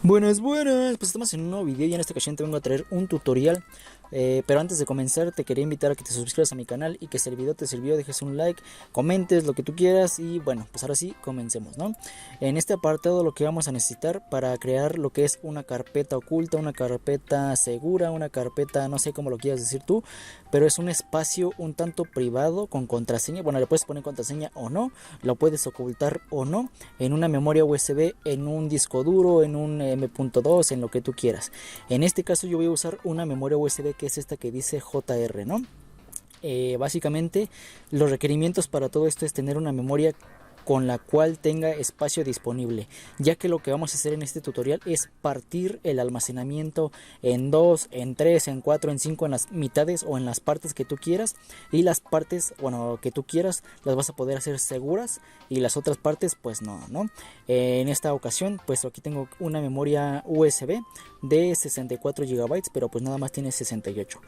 Buenas, buenas, pues estamos en un nuevo video y en esta ocasión te vengo a traer un tutorial. Pero antes de comenzar te quería invitar a que te suscribas a mi canal y que si el video te sirvió dejes un like, comentes lo que tú quieras y bueno, pues ahora sí, comencemos, ¿no? En este apartado lo que vamos a necesitar para crear lo que es una carpeta oculta, una carpeta segura, una carpeta, no sé cómo lo quieras decir tú, pero es un espacio un tanto privado con contraseña. Bueno, le puedes poner contraseña o no, lo puedes ocultar o no, en una memoria USB, en un disco duro, en un M.2, en lo que tú quieras. En este caso yo voy a usar una memoria USB que es esta que dice JR, ¿no? Básicamente los requerimientos para todo esto es tener una memoria con la cual tenga espacio disponible, ya que lo que vamos a hacer en este tutorial es partir el almacenamiento en 2, en 3, en 4, en 5, en las mitades o en las partes que tú quieras, y las partes, bueno, que tú quieras las vas a poder hacer seguras y las otras partes pues no, ¿no? En esta ocasión pues aquí tengo una memoria USB de 64 GB, pero pues nada más tiene 68.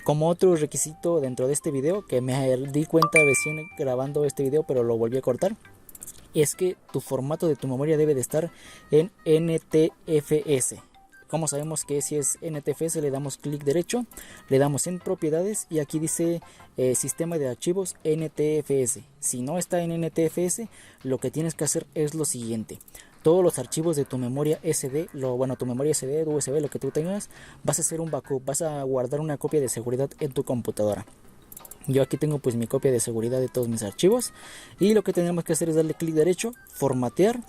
Como otro requisito dentro de este video, que me di cuenta recién grabando este video pero lo volví a cortar, es que tu formato de tu memoria debe de estar en NTFS. Como sabemos que si es NTFS, le damos clic derecho, le damos en propiedades y aquí dice sistema de archivos NTFS. Si no está en NTFS, lo que tienes que hacer es lo siguiente: todos los archivos de tu memoria SD, tu memoria SD, USB, lo que tú tengas, vas a hacer un backup, vas a guardar una copia de seguridad en tu computadora. Yo aquí tengo pues mi copia de seguridad de todos mis archivos, y lo que tenemos que hacer es darle clic derecho, formatear,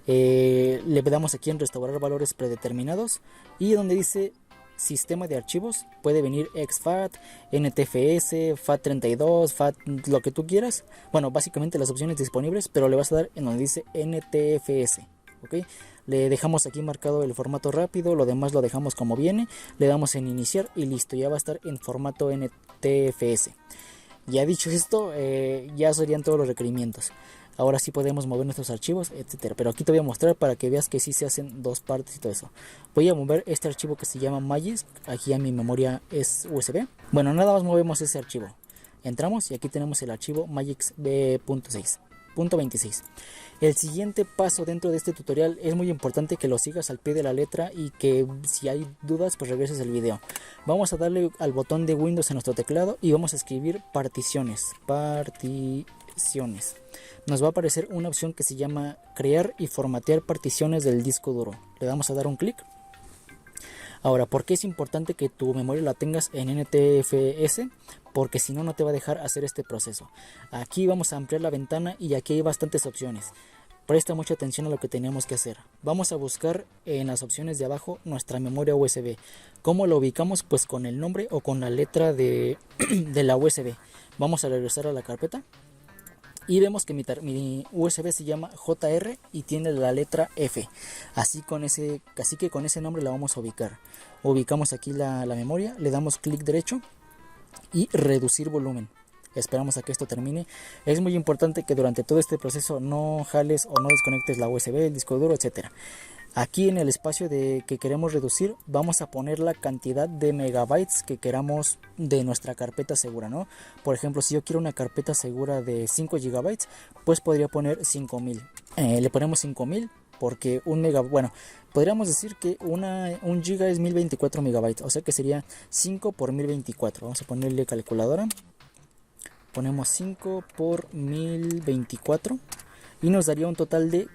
le damos aquí en restaurar valores predeterminados, y donde dice sistema de archivos puede venir exFAT, NTFS, FAT32, FAT, lo que tú quieras. Bueno, básicamente las opciones disponibles, pero le vas a dar en donde dice NTFS. ¿Ok? Le dejamos aquí marcado el formato rápido, lo demás lo dejamos como viene, le damos en iniciar y listo, ya va a estar en formato NTFS. Ya dicho esto, ya serían todos los requerimientos. Ahora sí podemos mover nuestros archivos, etcétera. Pero aquí te voy a mostrar para que veas que sí se hacen dos partes y todo eso. Voy a mover este archivo que se llama Magisk aquí a mi memoria es USB. Bueno, nada más movemos ese archivo. Entramos y aquí tenemos el archivo Magisk B.6.26. El siguiente paso dentro de este tutorial es muy importante que lo sigas al pie de la letra y que si hay dudas pues regreses el video. Vamos a darle al botón de Windows en nuestro teclado y vamos a escribir particiones. Nos va a aparecer una opción que se llama crear y formatear particiones del disco duro. Le vamos a dar un clic. Ahora, ¿por qué es importante que tu memoria la tengas en NTFS? Porque si no, no te va a dejar hacer este proceso. Aquí vamos a ampliar la ventana y aquí hay bastantes opciones. Presta mucha atención a lo que tenemos que hacer. Vamos a buscar en las opciones de abajo nuestra memoria USB. ¿Cómo la ubicamos? Pues con el nombre o con la letra de la USB. Vamos a regresar a la carpeta. Y vemos que mi USB se llama JR y tiene la letra F. Así que con ese nombre la vamos a ubicar. Ubicamos aquí la memoria, le damos clic derecho y reducir volumen. Esperamos a que esto termine. Es muy importante que durante todo este proceso no jales o no desconectes la USB, el disco duro, etcétera. Aquí en el espacio que queremos reducir vamos a poner la cantidad de megabytes que queramos de nuestra carpeta segura, ¿no? Por ejemplo, si yo quiero una carpeta segura de 5 GB, pues podría poner 5000. Le ponemos 5000 porque podríamos decir que un giga es 1024 megabytes, o sea que sería 5 por 1024. Vamos a ponerle calculadora. Ponemos 5 por 1024 y nos daría un total de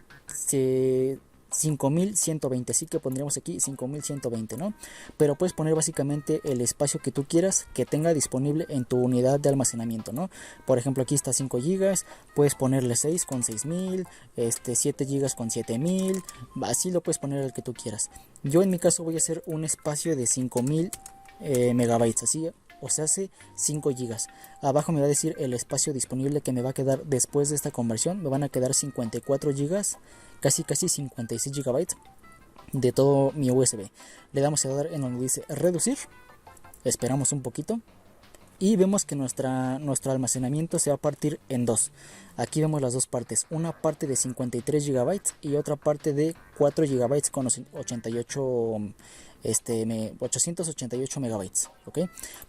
5120, así que pondríamos aquí 5120, ¿no? Pero puedes poner básicamente el espacio que tú quieras que tenga disponible en tu unidad de almacenamiento, ¿no? Por ejemplo, aquí está 5 GB, puedes ponerle 6 con 6000, 7 GB con 7000, así lo puedes poner el que tú quieras. Yo en mi caso voy a hacer un espacio de 5000 megabytes, así, o sea, hace 5 GB. Abajo me va a decir el espacio disponible que me va a quedar después de esta conversión. Me van a quedar 54 GB, casi 56 GB de todo mi USB. Le damos a dar en donde dice reducir. Esperamos un poquito. Y vemos que nuestro almacenamiento se va a partir en dos. Aquí vemos las dos partes. Una parte de 53 GB y otra parte de 4 GB con 888 megabytes, ¿ok?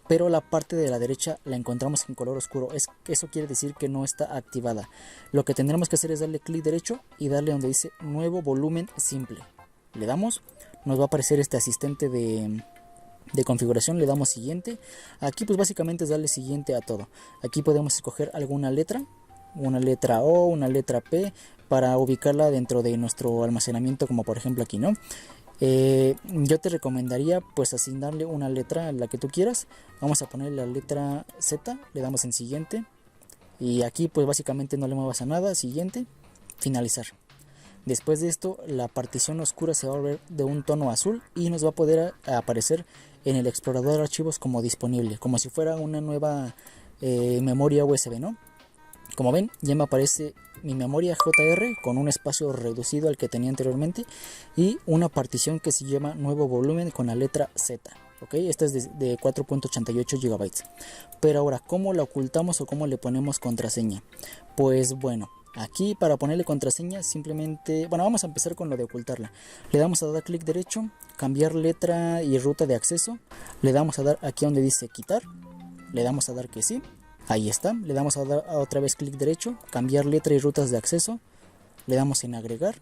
Pero la parte de la derecha la encontramos en color oscuro. Eso quiere decir que no está activada. Lo que tendremos que hacer es darle clic derecho y darle donde dice nuevo volumen simple. Le damos, nos va a aparecer este asistente de configuración. Le damos siguiente. Aquí pues básicamente es darle siguiente a todo. Aquí podemos escoger alguna letra, una letra O, una letra P, para ubicarla dentro de nuestro almacenamiento, como por ejemplo aquí, ¿no? Yo te recomendaría pues asignarle una letra a la que tú quieras. Vamos a poner la letra Z, le damos en siguiente, y aquí pues básicamente no le muevas a nada. Siguiente, finalizar. Después de esto, la partición oscura se va a volver de un tono azul y nos va a poder aparecer en el explorador de archivos como disponible, como si fuera una nueva memoria USB, ¿no? Como ven, ya me aparece mi memoria JR con un espacio reducido al que tenía anteriormente y una partición que se llama nuevo volumen con la letra Z. ¿Ok? Esta es de 4.88 GB. Pero ahora, ¿cómo la ocultamos o cómo le ponemos contraseña? Pues bueno, aquí para ponerle contraseña simplemente, bueno, vamos a empezar con lo de ocultarla. Le damos a dar clic derecho, cambiar letra y ruta de acceso. Le damos a dar aquí donde dice quitar. Le damos a dar que sí. Ahí está, le damos a dar otra vez clic derecho, cambiar letra y rutas de acceso, le damos en agregar,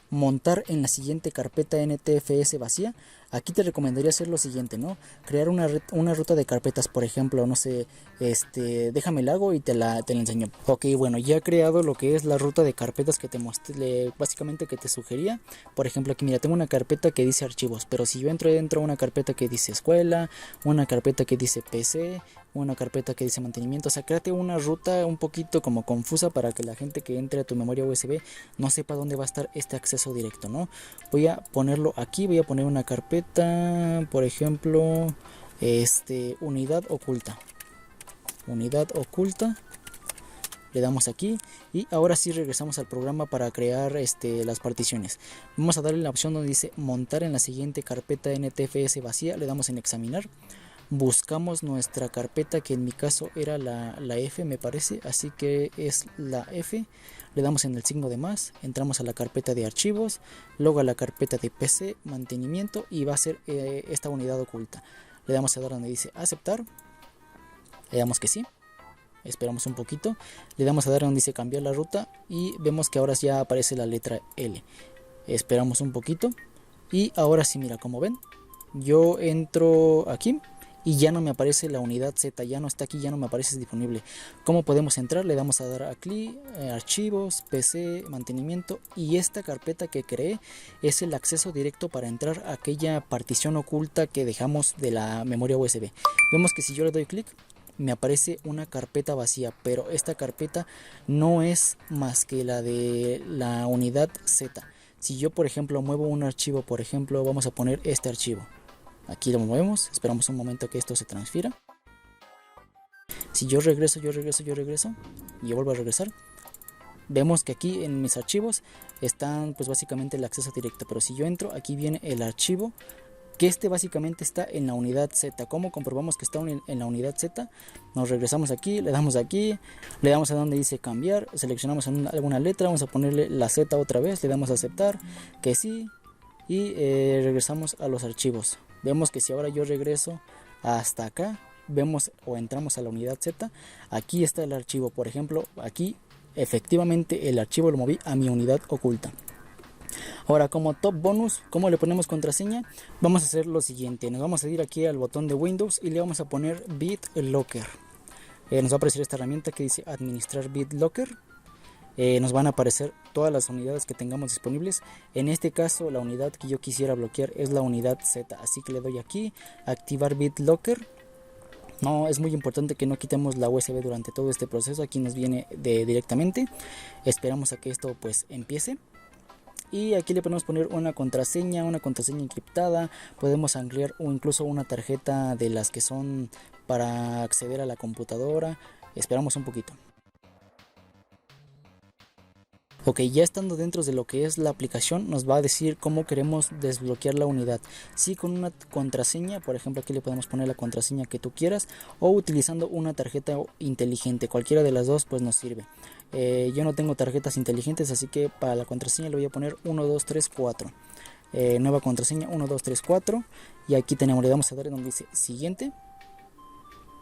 montar en la siguiente carpeta NTFS vacía. Aquí te recomendaría hacer lo siguiente, ¿no? Crear una ruta de carpetas, por ejemplo, no sé, déjame el hago y te la enseño. Ok, bueno, ya he creado lo que es la ruta de carpetas que te mostré, básicamente que te sugería. Por ejemplo, aquí mira, tengo una carpeta que dice archivos, pero si yo entro dentro de una carpeta que dice escuela, una carpeta que dice PC, una carpeta que dice mantenimiento, o sea, créate una ruta un poquito como confusa para que la gente que entre a tu memoria USB no sepa dónde va a estar este acceso directo, ¿no? Voy a ponerlo aquí, voy a poner una carpeta, por ejemplo, unidad oculta, le damos aquí y ahora sí regresamos al programa para crear las particiones. Vamos a darle la opción donde dice montar en la siguiente carpeta NTFS vacía, le damos en examinar. Buscamos nuestra carpeta, que en mi caso era la F, me parece, así que es la F. Le damos en el signo de más, entramos a la carpeta de archivos, luego a la carpeta de PC, mantenimiento, y va a ser esta unidad oculta. Le damos a dar donde dice aceptar, le damos que sí, esperamos un poquito, le damos a dar donde dice cambiar la ruta y vemos que ahora ya aparece la letra L. Esperamos un poquito y ahora sí, mira, como ven, yo entro aquí y ya no me aparece la unidad Z, ya no está aquí, ya no me aparece disponible. ¿Cómo podemos entrar? Le damos a dar a clic, archivos, PC, mantenimiento, y esta carpeta que creé es el acceso directo para entrar a aquella partición oculta que dejamos de la memoria USB. Vemos que si yo le doy clic me aparece una carpeta vacía, pero esta carpeta no es más que la de la unidad Z. Si yo por ejemplo muevo un archivo, por ejemplo vamos a poner este archivo. Aquí lo movemos, esperamos un momento que esto se transfiera. Si yo regreso y yo vuelvo a regresar, vemos que aquí en mis archivos están pues básicamente el acceso directo, pero si yo entro, aquí viene el archivo, que básicamente está en la unidad Z. ¿Cómo comprobamos que está en la unidad Z? Nos regresamos aquí, le damos a donde dice cambiar, seleccionamos alguna letra, vamos a ponerle la Z otra vez, le damos a aceptar, que sí, y regresamos a los archivos. Vemos que si ahora yo regreso hasta acá, vemos o entramos a la unidad Z, aquí está el archivo. Por ejemplo, aquí efectivamente el archivo lo moví a mi unidad oculta. Ahora, como top bonus, ¿cómo le ponemos contraseña? Vamos a hacer lo siguiente, nos vamos a ir aquí al botón de Windows y le vamos a poner BitLocker. Nos va a aparecer esta herramienta que dice administrar BitLocker. Nos van a aparecer todas las unidades que tengamos disponibles. En este caso la unidad que yo quisiera bloquear es la unidad Z, así que le doy aquí activar BitLocker. No, es muy importante que no quitemos la USB durante todo este proceso. Aquí nos viene directamente. Esperamos a que esto pues empiece. Y aquí le podemos poner una contraseña encriptada. Podemos ampliar o incluso una tarjeta de las que son para acceder a la computadora. Esperamos un poquito. Ok, ya estando dentro de lo que es la aplicación, nos va a decir cómo queremos desbloquear la unidad. Si con una contraseña, por ejemplo aquí le podemos poner la contraseña que tú quieras, o utilizando una tarjeta inteligente, cualquiera de las dos pues nos sirve. Yo no tengo tarjetas inteligentes, así que para la contraseña le voy a poner 1234. Nueva contraseña 1234, y aquí tenemos, le damos a dar donde dice siguiente.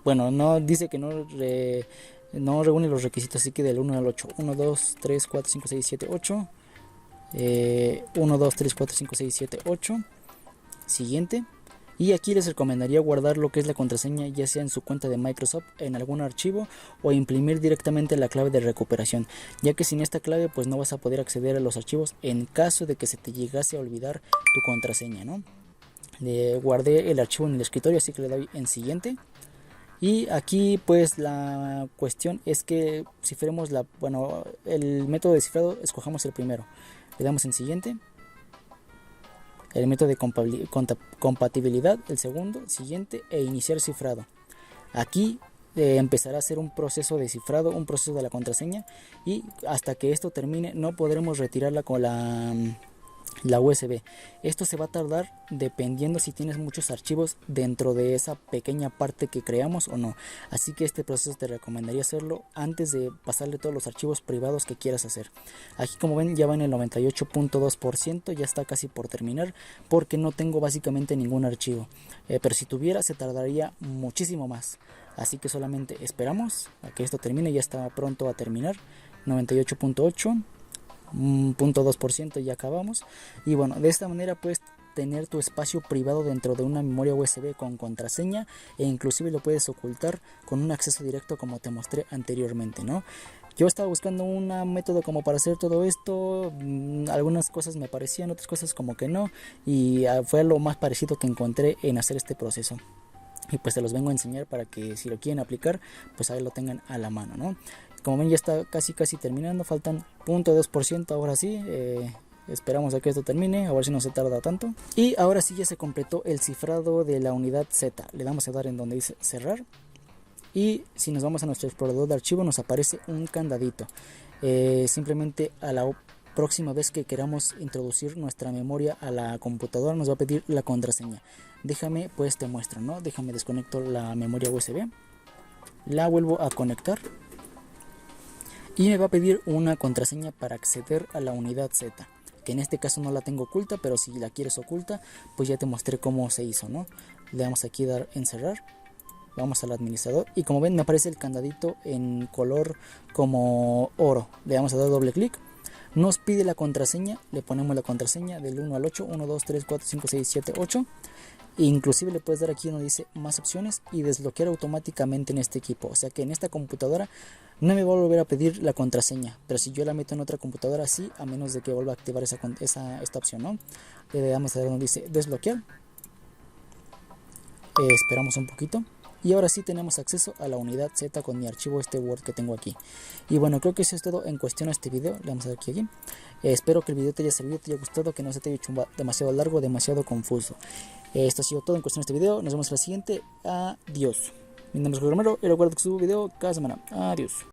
Bueno, no dice que no reúne los requisitos, así que del 1 al 8. 1, 2, 3, 4, 5, 6, 7, 8. 1, 2, 3, 4, 5, 6, 7, 8. siguiente. Y aquí les recomendaría guardar lo que es la contraseña, ya sea en su cuenta de Microsoft, en algún archivo, o imprimir directamente la clave de recuperación, ya que sin esta clave pues no vas a poder acceder a los archivos en caso de que se te llegase a olvidar tu contraseña, ¿no? Guardé el archivo en el escritorio, así que le doy en siguiente. Y aquí pues la cuestión es que cifremos el método de cifrado, escojamos el primero. Le damos en siguiente. El método de compatibilidad, el segundo, siguiente, e iniciar cifrado. Aquí empezará a hacer un proceso de cifrado, un proceso de la contraseña, y hasta que esto termine no podremos retirarla con la USB. Esto se va a tardar dependiendo si tienes muchos archivos dentro de esa pequeña parte que creamos o no. Así que este proceso te recomendaría hacerlo antes de pasarle todos los archivos privados que quieras hacer. Aquí, como ven, ya va en el 98.2%, ya está casi por terminar, porque no tengo básicamente ningún archivo. Pero si tuviera, se tardaría muchísimo más. Así que solamente esperamos a que esto termine. Ya está pronto a terminar. 98.8, 0.2%, ya acabamos. Y bueno, de esta manera puedes tener tu espacio privado dentro de una memoria USB con contraseña, e inclusive lo puedes ocultar con un acceso directo, como te mostré anteriormente, ¿no? Yo estaba buscando un método como para hacer todo esto. Algunas cosas me parecían, otras cosas como que no, y fue lo más parecido que encontré en hacer este proceso. Y pues te los vengo a enseñar para que si lo quieren aplicar, pues ahí lo tengan a la mano, ¿no? Como ven, ya está casi terminando, faltan 0.2%, ahora sí. Esperamos a que esto termine, a ver si no se tarda tanto. Y ahora sí ya se completó el cifrado de la unidad Z. Le damos a dar en donde dice cerrar. Y si nos vamos a nuestro explorador de archivo, nos aparece un candadito. Simplemente a la próxima vez que queramos introducir nuestra memoria a la computadora, nos va a pedir la contraseña. Déjame, pues te muestro, ¿no? Déjame desconecto la memoria USB. La vuelvo a conectar. Y me va a pedir una contraseña para acceder a la unidad Z, que en este caso no la tengo oculta, pero si la quieres oculta, pues ya te mostré cómo se hizo, ¿no? Le damos aquí a dar en cerrar. Vamos al administrador y como ven me aparece el candadito en color como oro. Le damos a dar doble clic. Nos pide la contraseña, le ponemos la contraseña del 1 al 8, 1, 2, 3, 4, 5, 6, 7, 8. Inclusive le puedes dar aquí donde dice más opciones y desbloquear automáticamente en este equipo. O sea que en esta computadora no me va a volver a pedir la contraseña, pero si yo la meto en otra computadora sí, a menos de que vuelva a activar esta opción, ¿no? Le damos a ver donde dice desbloquear. Esperamos un poquito. Y ahora sí tenemos acceso a la unidad Z con mi archivo Word que tengo aquí. Y bueno, creo que eso es todo en cuestión a este video. Le vamos a dar aquí. Espero que el video te haya servido, te haya gustado, que no se te haya hecho demasiado largo, demasiado confuso. Esto ha sido todo en cuestión a este video. Nos vemos en la siguiente. Adiós. Mi nombre es Jorge Romero y recuerda que subo video cada semana. Adiós.